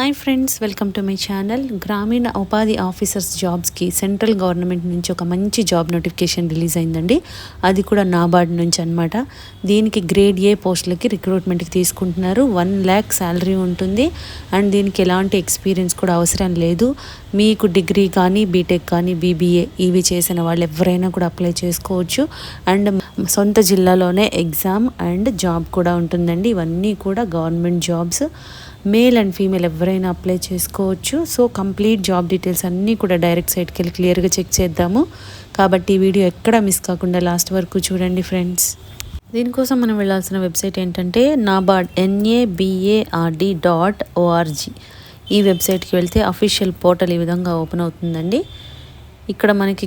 Hi friends, welcome to my channel. గ్రామీణ ఉపాధి officers జాబ్స్కి సెంట్రల్ గవర్నమెంట్ నుంచి ఒక మంచి జాబ్ నోటిఫికేషన్ రిలీజ్ అయిందండి. అది కూడా నాబార్డ్ నుంచి అనమాట. దీనికి గ్రేడ్ ఏ పోస్టులకి రిక్రూట్మెంట్కి తీసుకుంటున్నారు. 1 lakh శాలరీ ఉంటుంది. అండ్ దీనికి ఎలాంటి ఎక్స్పీరియన్స్ కూడా అవసరం లేదు. మీకు డిగ్రీ కానీ బీటెక్ కానీ బీబీఏ ఇవి చేసిన వాళ్ళు ఎవరైనా కూడా అప్లై చేసుకోవచ్చు. అండ్ సొంత జిల్లాలోనే ఎగ్జామ్ అండ్ జాబ్ కూడా ఉంటుందండి. ఇవన్నీ కూడా government jobs. Male and female ఎవరైనా అప్లై చేసుకోవచ్చు. సో కంప్లీట్ జాబ్ డీటెయిల్స్ అన్నీ కూడా డైరెక్ట్ సైట్కి వెళ్ళి క్లియర్గా చెక్ చేద్దాము. కాబట్టి ఈ వీడియో ఎక్కడ మిస్ కాకుండా లాస్ట్ వరకు చూడండి ఫ్రెండ్స్. దీనికోసం మనం వెళ్ళాల్సిన వెబ్సైట్ ఏంటంటే నాబార్డ్ NABARD.org. ఈ వెబ్సైట్కి వెళ్తే అఫీషియల్ పోర్టల్ ఈ విధంగా ఓపెన్ అవుతుందండి. ఇక్కడ మనకి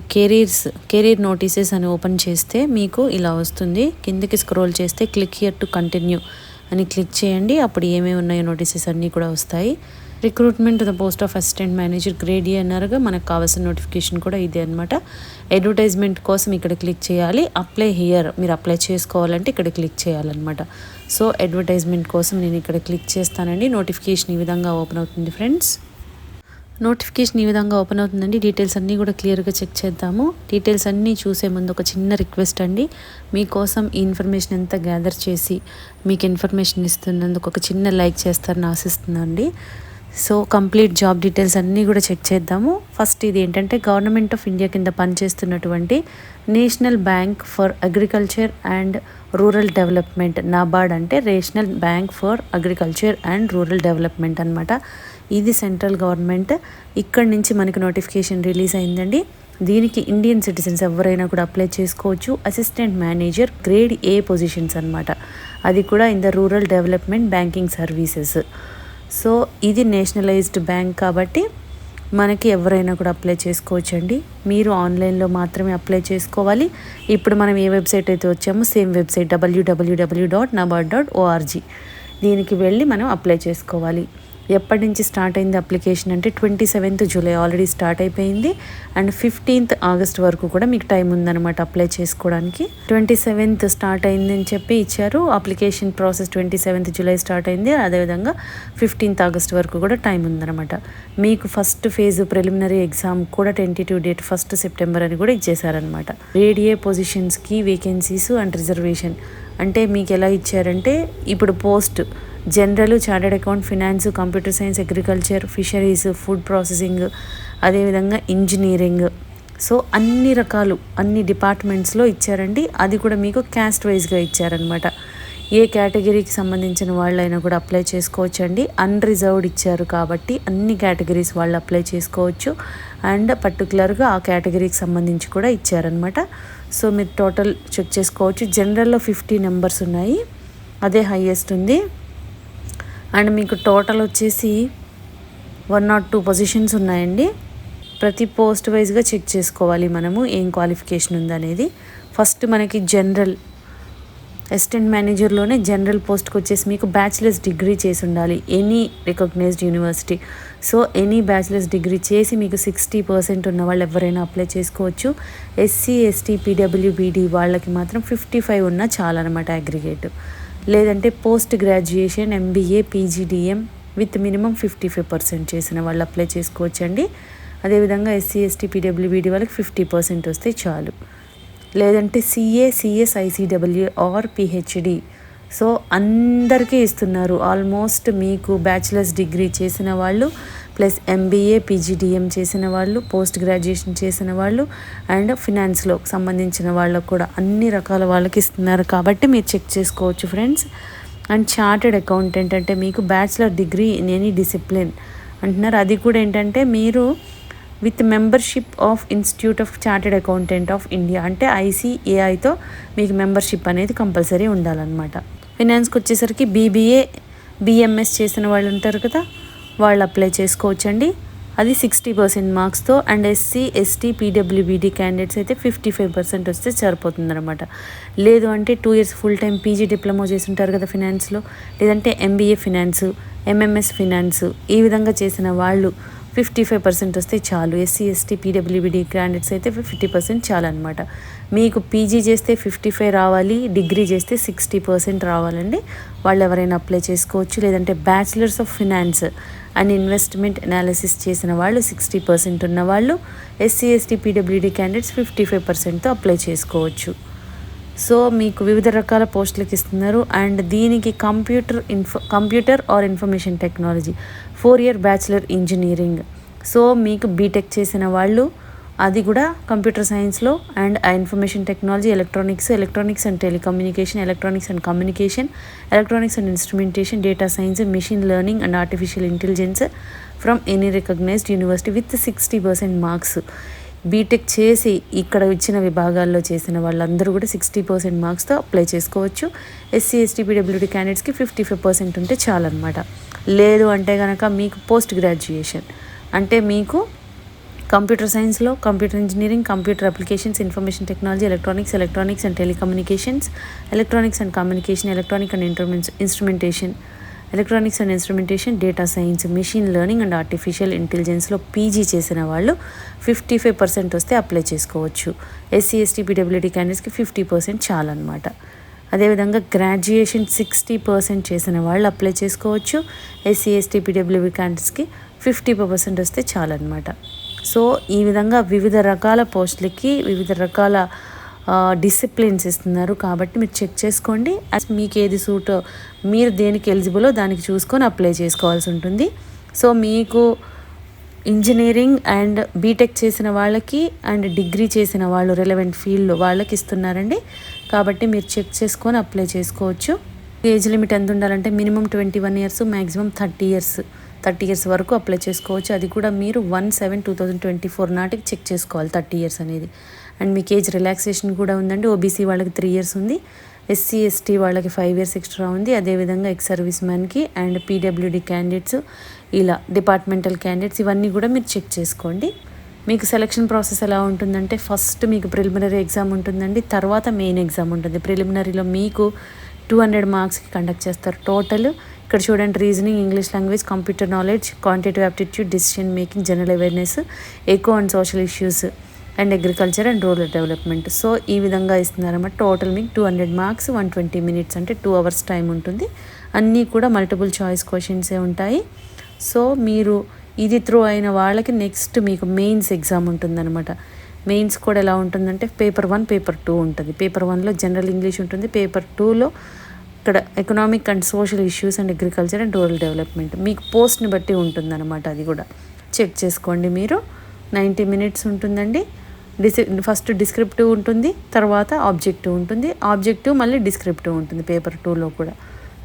కెరీర్ నోటీసెస్ అని ఓపెన్ చేస్తే మీకు ఇలా వస్తుంది. కిందకి స్క్రోల్ చేస్తే క్లిక్ హియర్ టు కంటిన్యూ అని క్లిక్ చేయండి. అప్పుడు ఏమేమి ఉన్నాయో నోటీసెస్ అన్నీ కూడా వస్తాయి. Recruitment the post of assistant manager grade A అన్నారుగా, మనకు కావాల్సిన నోటిఫికేషన్ కూడా ఇదే అనమాట. అడ్వర్టైజ్మెంట్ కోసం ఇక్కడ క్లిక్ చేయాలి. అప్లై హియర్, మీరు అప్లై చేసుకోవాలంటే ఇక్కడ క్లిక్ చేయాలన్నమాట. సో అడ్వర్టైజ్మెంట్ కోసం నేను ఇక్కడ క్లిక్ చేస్తానండి. నోటిఫికేషన్ ఈ విధంగా ఓపెన్ అవుతుంది ఫ్రెండ్స్. నోటిఫికేషన్ ఈ విధంగా ఓపెన్ అవుతుందండి. డీటెయిల్స్ అన్నీ కూడా క్లియర్గా చెక్ చేద్దాము. డీటెయిల్స్ అన్నీ చూసే ముందు ఒక చిన్న రిక్వెస్ట్ అండి. మీకోసం ఈ ఇన్ఫర్మేషన్ అంతా గ్యాదర్ చేసి మీకు ఇన్ఫర్మేషన్ ఇస్తున్నందుకు ఒక చిన్న లైక్ చేస్తారని ఆశిస్తున్నానండి. సో కంప్లీట్ జాబ్ డీటెయిల్స్ అన్నీ కూడా చెక్ చేద్దాము. ఫస్ట్ ఇది ఏంటంటే గవర్నమెంట్ ఆఫ్ ఇండియా కింద పనిచేస్తున్నటువంటి national bank for agriculture and rural development. NABARD అంటే national bank for agriculture and rural development అనమాట. ఇది సెంట్రల్ గవర్నమెంట్. ఇక్కడి నుంచి మనకి నోటిఫికేషన్ రిలీజ్ అయిందండి. దీనికి ఇండియన్ సిటిజన్స్ ఎవరైనా కూడా అప్లై చేసుకోవచ్చు. అసిస్టెంట్ మేనేజర్ గ్రేడ్ ఏ పొజిషన్స్ అనమాట. అది కూడా in the rural development banking services. So ఇది నేషనలైజ్డ్ బ్యాంక్ కాబట్టి మనకి ఎవరైనా కూడా అప్లై చేసుకోవచ్చండి. మీరు ఆన్లైన్లో మాత్రమే అప్లై చేసుకోవాలి. ఇప్పుడు మనం ఏ వెబ్సైట్ అయితే వచ్చామో సేమ్ వెబ్సైట్ www.nabard.org. దీనికి వెళ్ళి మనం అప్లై చేసుకోవాలి. ఎప్పటి నుంచి స్టార్ట్ అయింది అప్లికేషన్ అంటే 27th జూలై ఆల్రెడీ స్టార్ట్ అయిపోయింది. అండ్ 15th ఆగస్ట్ వరకు కూడా మీకు టైం ఉందన్నమాట అప్లై చేసుకోవడానికి. 27th స్టార్ట్ అయిందని చెప్పి ఇచ్చారు. Application process 27th July start అయింది. అదేవిధంగా 15th ఆగస్ట్ వరకు కూడా టైం ఉందన్నమాట. మీకు ఫస్ట్ ఫేజ్ ప్రిలిమినరీ ఎగ్జామ్ కూడా టెంటేటివ్ డేట్ 1st సెప్టెంబర్ అని కూడా ఇచ్చేసారనమాట. గ్రేడ్ ఏ పొజిషన్స్కి వేకెన్సీస్ అండ్ రిజర్వేషన్ అంటే మీకు ఎలా ఇచ్చారంటే ఇప్పుడు post general, chartered account, finance, computer science, agriculture, fisheries, food processing, అదేవిధంగా ఇంజనీరింగ్. సో అన్ని రకాలు అన్ని డిపార్ట్మెంట్స్లో ఇచ్చారండి. అది కూడా మీకు క్యాస్ట్ వైజ్గా ఇచ్చారనమాట. ఏ కేటగిరీకి సంబంధించిన వాళ్ళైనా కూడా అప్లై చేసుకోవచ్చండి. అన్రిజర్వ్డ్ ఇచ్చారు కాబట్టి అన్ని కేటగిరీస్ వాళ్ళు అప్లై చేసుకోవచ్చు. అండ్ పర్టికులర్గా ఆ కేటగిరీకి సంబంధించి కూడా ఇచ్చారనమాట. సో మీరు టోటల్ చెక్ చేసుకోవచ్చు. జనరల్లో 50 నెంబర్స్ ఉన్నాయి, అదే హైయెస్ట్ ఉంది. అండ్ మీకు టోటల్ వచ్చేసి 102 పొజిషన్స్ ఉన్నాయండి. ప్రతి పోస్ట్ వైజ్గా చెక్ చేసుకోవాలి మనము ఏం క్వాలిఫికేషన్ ఉందనేది. ఫస్ట్ మనకి జనరల్ అసిస్టెంట్ మేనేజర్లోనే జనరల్ పోస్ట్కి వచ్చేసి మీకు బ్యాచిలర్స్ డిగ్రీ చేసి ఉండాలి any recognized university. So any bachelor's degree చేసి మీకు 60% ఉన్న వాళ్ళు ఎవరైనా అప్లై చేసుకోవచ్చు. SC ST PWBD వాళ్ళకి మాత్రం 55 ఉన్నా చాలన్నమాట అగ్రిగేట్. లేదంటే post graduation MBA PGDM with minimum 55% చేసిన వాళ్ళు అప్లై చేసుకోవచ్చండి. అదేవిధంగా SC ST PWBD వాళ్ళకి 50% వస్తే చాలు. లేదంటే CA CS ICW or PhD. So అందరికీ ఇస్తున్నారు. ఆల్మోస్ట్ మీకు బ్యాచిలర్స్ డిగ్రీ చేసిన వాళ్ళు ప్లస్ MBA PGDM చేసిన వాళ్ళు, పోస్ట్ గ్రాడ్యుయేషన్ చేసిన వాళ్ళు అండ్ ఫినాన్స్లో సంబంధించిన వాళ్ళకు కూడా అన్ని రకాల వాళ్ళకి ఇస్తున్నారు కాబట్టి మీరు చెక్ చేసుకోవచ్చు ఫ్రెండ్స్. అండ్ చార్టెడ్ అకౌంటెంట్ అంటే మీకు bachelor degree in any discipline అంటున్నారు. అది కూడా ఏంటంటే మీరు with membership of institute of chartered accountant of India అంటే ICAIతో మీకు మెంబర్షిప్ అనేది కంపల్సరీ ఉండాలన్నమాట. ఫినాన్స్కి వచ్చేసరికి BBA BMS చేసిన వాళ్ళు ఉంటారు కదా, వాళ్ళు అప్లై చేసుకోవచ్చండి. అది 60% మార్క్స్తో. And SC ST PWBD candidates అయితే 55% వస్తే సరిపోతుందన్నమాట. లేదు అంటే 2 years full time PG diploma చేసి ఉంటారు కదా ఫినాన్స్లో, లేదంటే MBA ఫినాన్స్, MMS ఫినాన్స్ ఈ విధంగా చేసిన వాళ్ళు 55% వస్తే చాలు. SC ST PWBD క్యాండిడేట్స్ అయితే 50% చాలు అనమాట. మీకు పీజీ చేస్తే 55 రావాలి, డిగ్రీ చేస్తే 60% రావాలండి. వాళ్ళు ఎవరైనా అప్లై చేసుకోవచ్చు. లేదంటే bachelors of finance and investment analysis చేసిన వాళ్ళు 60% ఉన్నవాళ్ళు, ఎస్సీ ఎస్టీ పీడబ్ల్యూడీ క్యాండిడేట్స్ 55%తో అప్లై చేసుకోవచ్చు. సో మీకు వివిధ రకాల పోస్టులకు ఇస్తున్నారు. అండ్ దీనికి computer or information technology 4 year bachelor engineering. So మీకు బీటెక్ చేసిన వాళ్ళు అది కూడా కంప్యూటర్ సైన్స్లో and information technology, electronics and telecommunication, electronics and communication, electronics and instrumentation, data science, machine learning and artificial intelligence from any recognized university with 60% marks. BTech చేసి ఇక్కడ ఇచ్చిన విభాగాల్లో చేసిన వాళ్ళందరూ కూడా 60% మార్క్స్తో అప్లై చేసుకోవచ్చు. ఎస్సీ ఎస్టీ పీడబ్ల్యూడీ క్యాండిడేట్స్కి 55% ఉంటే చాలన్నమాట. లేదు అంటే కనుక మీకు పోస్ట్ గ్రాడ్యుయేషన్ అంటే మీకు కంప్యూటర్ సైన్స్లో computer engineering, computer applications, information technology, electronics and telecommunications, electronics and communication, electronics and instrumentation, data science, machine learning and artificial ఇంటెలిజెన్స్లో పీజీ చేసిన వాళ్ళు 55% వస్తే అప్లై చేసుకోవచ్చు. ఎస్సీ ఎస్టీ పీడబ్ల్యూడీ క్యాండిడేట్స్కి 50% చాలన్నమాట. అదేవిధంగా గ్రాడ్యుయేషన్ 60% చేసిన వాళ్ళు అప్లై చేసుకోవచ్చు. ఎస్సీ ఎస్టీ పీడబ్ల్యూడీ క్యాండిడేట్స్కి 50% వస్తే చాలన్నమాట. సో ఈ విధంగా వివిధ రకాల పోస్టులకి వివిధ రకాల డిసిప్లిన్స్ ఇస్తున్నారు. కాబట్టి మీరు చెక్ చేసుకోండి. మీకు ఏది సూట్, మీరు దేనికి ఎలిజిబులో దానికి చూసుకొని అప్లై చేసుకోవాల్సి ఉంటుంది. సో మీకు ఇంజనీరింగ్ అండ్ బీటెక్ చేసిన వాళ్ళకి అండ్ డిగ్రీ చేసిన వాళ్ళు రిలవెంట్ ఫీల్డ్లో వాళ్ళకి ఇస్తున్నారండి. కాబట్టి మీరు చెక్ చేసుకొని అప్లై చేసుకోవచ్చు. ఏజ్ లిమిట్ ఎంత ఉండాలంటే మినిమం 21 years, మ్యాక్సిమం 30 years వరకు అప్లై చేసుకోవచ్చు. అది కూడా మీరు 1/7/2024 నాటికి చెక్ చేసుకోవాలి 30 years అనేది. అండ్ మీకు ఏజ్ రిలాక్సేషన్ కూడా ఉందండి. ఓబీసీ వాళ్ళకి 3 years ఉంది, ఎస్సీ ఎస్టీ వాళ్ళకి 5 years ఎక్స్ట్రా ఉంది. అదేవిధంగా ఎక్స్ సర్వీస్ మ్యాన్కి అండ్ పీడబ్ల్యూడీ క్యాండిడేట్స్, ఇలా డిపార్ట్మెంటల్ క్యాండిడేట్స్ ఇవన్నీ కూడా మీరు చెక్ చేసుకోండి. మీకు సెలక్షన్ ప్రాసెస్ ఎలా ఉంటుందంటే ఫస్ట్ మీకు ప్రిలిమినరీ ఎగ్జామ్ ఉంటుందండి, తర్వాత మెయిన్ ఎగ్జామ్ ఉంటుంది. ప్రిలిమినరీలో మీకు 200 మార్క్స్కి కండక్ట్ చేస్తారు టోటల్. ఇక్కడ చూడండి, reasoning, English language, computer knowledge, quantitative aptitude, decision making, general awareness, eco and social issues and agriculture and rural development. So ఈ విధంగా ఇస్తున్నారన్నమాట. టోటల్ మీకు 200 మార్క్స్, 120 minutes అంటే 2 hours టైం ఉంటుంది. అన్నీ కూడా మల్టిపుల్ చాయిస్ క్వశ్చన్సే ఉంటాయి. సో మీరు ఇది త్రూ అయిన వాళ్ళకి నెక్స్ట్ మీకు మెయిన్స్ ఎగ్జామ్ ఉంటుందన్నమాట. మెయిన్స్ కూడా ఎలా ఉంటుందంటే పేపర్ 1, పేపర్ 2 ఉంటుంది. పేపర్ 1లో జనరల్ ఇంగ్లీష్ ఉంటుంది. పేపర్ 2లో ఇక్కడ economic and social issues and agriculture and rural development. మీకు పోస్ట్ని బట్టి ఉంటుందన్నమాట. అది కూడా చెక్ చేసుకోండి మీరు. 90 minutes ఉంటుందండి. ఫస్ట్ డిస్క్రిప్టివ్ ఉంటుంది, తర్వాత ఆబ్జెక్టివ్ ఉంటుంది. ఆబ్జెక్టివ్ మళ్ళీ డిస్క్రిప్టివ్ ఉంటుంది పేపర్ 2లో కూడా.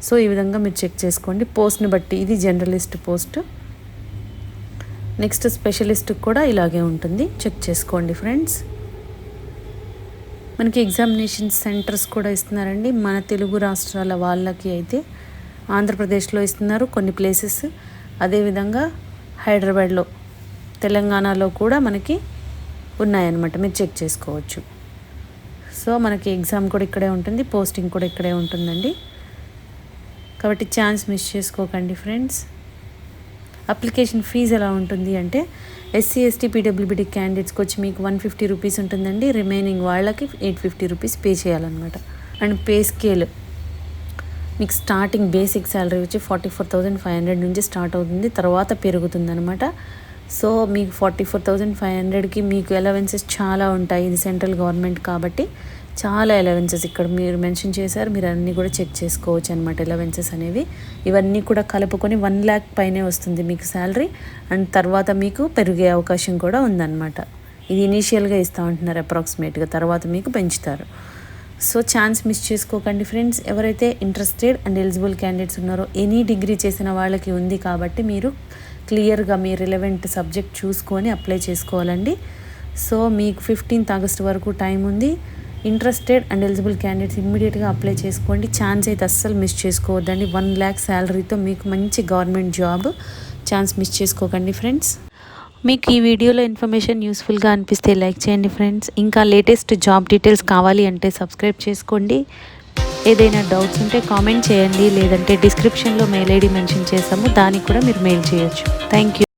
సో ఈ విధంగా మీరు చెక్ చేసుకోండి పోస్ట్ని బట్టి. ఇది జనరలిస్ట్ పోస్ట్. నెక్స్ట్ స్పెషలిస్ట్ కూడా ఇలాగే ఉంటుంది, చెక్ చేసుకోండి ఫ్రెండ్స్. మనకి ఎగ్జామినేషన్ సెంటర్స్ కూడా ఇస్తున్నారండి. మన తెలుగు రాష్ట్రాల వాళ్ళకి అయితే ఆంధ్రప్రదేశ్లో ఇస్తున్నారు కొన్ని ప్లేసెస్. అదేవిధంగా హైదరాబాద్లో, తెలంగాణలో కూడా మనకి ఉన్నాయన్నమాట. మీరు చెక్ చేసుకోవచ్చు. సో మనకి ఎగ్జామ్ కూడా ఇక్కడే ఉంటుంది, పోస్టింగ్ కూడా ఇక్కడే ఉంటుందండి. కాబట్టి ఛాన్స్ మిస్ చేసుకోకండి ఫ్రెండ్స్. అప్లికేషన్ ఫీజు ఎలా ఉంటుంది అంటే ఎస్సీ ఎస్టీ పీడబ్ల్యూబీడీ క్యాండిడేట్స్కి వచ్చి మీకు 150 rupees ఉంటుందండి. రిమైనింగ్ వాళ్ళకి 850 rupees పే చేయాలన్నమాట. అండ్ పే స్కేల్ మీకు స్టార్టింగ్ బేసిక్ శాలరీ వచ్చి 44,500 నుంచి స్టార్ట్ అవుతుంది, తర్వాత పెరుగుతుందన్నమాట. సో మీకు 44,500కి మీకు అలవెన్సెస్ చాలా ఉంటాయి. ఇది సెంట్రల్ గవర్నమెంట్ కాబట్టి చాలా అలవెన్సెస్ ఇక్కడ మీరు మెన్షన్ చేశారు. మీరు అన్నీ కూడా చెక్ చేసుకోవచ్చు అనమాట. అలవెన్సెస్ అనేవి ఇవన్నీ కూడా కలుపుకొని 1 lakh పైనే వస్తుంది మీకు శాలరీ. అండ్ తర్వాత మీకు పెరిగే అవకాశం కూడా ఉందన్నమాట. ఇది ఇనీషియల్గా ఇస్తూ ఉంటున్నారు అప్రాక్సిమేట్గా, తర్వాత మీకు పెంచుతారు. సో ఛాన్స్ మిస్ చేసుకోకండి ఫ్రెండ్స్. ఎవరైతే ఇంట్రెస్టెడ్ అండ్ ఎలిజిబుల్ క్యాండిడేట్స్ ఉన్నారో ఎనీ డిగ్రీ చేసిన వాళ్ళకి ఉంది కాబట్టి మీరు క్లియర్గా మీ రిలవెంట్ సబ్జెక్ట్ చూసుకొని అప్లై చేసుకోవాలండి. సో మీకు 15th August వరకు టైం ఉంది. ఇంట్రెస్టెడ్ అండ్ ఎలిజిబుల్ క్యాండిడేట్స్ ఇమ్మీడియట్గా అప్లై చేసుకోండి. ఛాన్స్ అయితే అస్సలు మిస్ చేసుకోవద్దండి. 1 lakh శాలరీతో మీకు మంచి గవర్నమెంట్ జాబ్. ఛాన్స్ మిస్ చేసుకోకండి ఫ్రెండ్స్. మీకు ఈ వీడియోలో ఇన్ఫర్మేషన్ యూస్ఫుల్గా అనిపిస్తే లైక్ చేయండి ఫ్రెండ్స్. ఇంకా లేటెస్ట్ జాబ్ డీటెయిల్స్ కావాలి అంటే సబ్స్క్రైబ్ చేసుకోండి. ఏదైనా డౌట్స్ ఉంటే కామెంట్ చేయండి, లేదంటే డిస్క్రిప్షన్లో మెయిల్ ఐడి మెన్షన్ చేసాము, దానికి కూడా మీరు మెయిల్ చేయొచ్చు. Thank you.